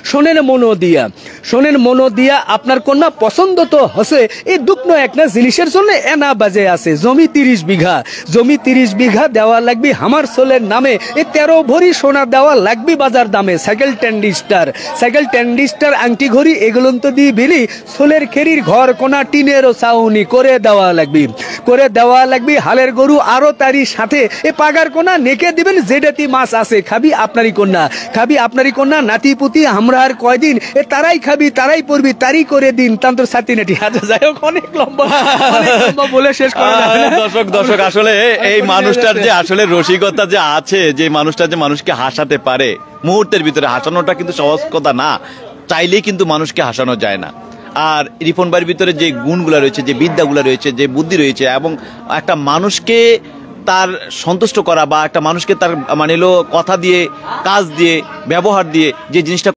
শোনেন মনো দিয়া আপনার কন্যা পছন্দ তো হসে এই দুঃখ একটা জিনিসের জন্য এনা বাজে আছে জমি 30 বিঘা দেওয়া লাগবে আমার সোলের নামে এই 13 ভরি সোনা দেওয়া লাগবে বাজার দামে সাইকেল টেন্ডিস্টার আংটি ঘড়ি এগুলো তো দিয়ে বিলি সোলের খেরির ঘর কোনা টিনেরও ছাউনি করে দেওয়া লাগবে হালের গরু আরো তারই সাথে এ পাগার কোনা নেকে দিবেন যেটাতি মাছ আছে খাবি আপনারই কন্যা নাতি আমরা আর কয়দিন এ তারাই খাবি তারাই পড়বি তারই করে দিন তান্তর সাথী নাটি যাই হোক অনেক লম্বা বলে শেষ করা যাবে না। দর্শক আসলে এই মানুষটার যে আসলে রসিকতা যে আছে যে মানুষটা যে মানুষকে হাসাতে পারে মুহূর্তের ভিতরে হাসানোটা কিন্তু সহজ কথা না, চাইলেই কিন্তু মানুষকে হাসানো যায় না। আর রিপন ভাইয়ের ভিতরে যে গুণগুলো রয়েছে যে বিদ্যাগুলো রয়েছে যে বুদ্ধি রয়েছে এবং একটা মানুষকে তার সন্তুষ্ট করা বা একটা মানুষকে তার মানে কথা দিয়ে কাজ দিয়ে ব্যবহার দিয়ে যে জিনিসটা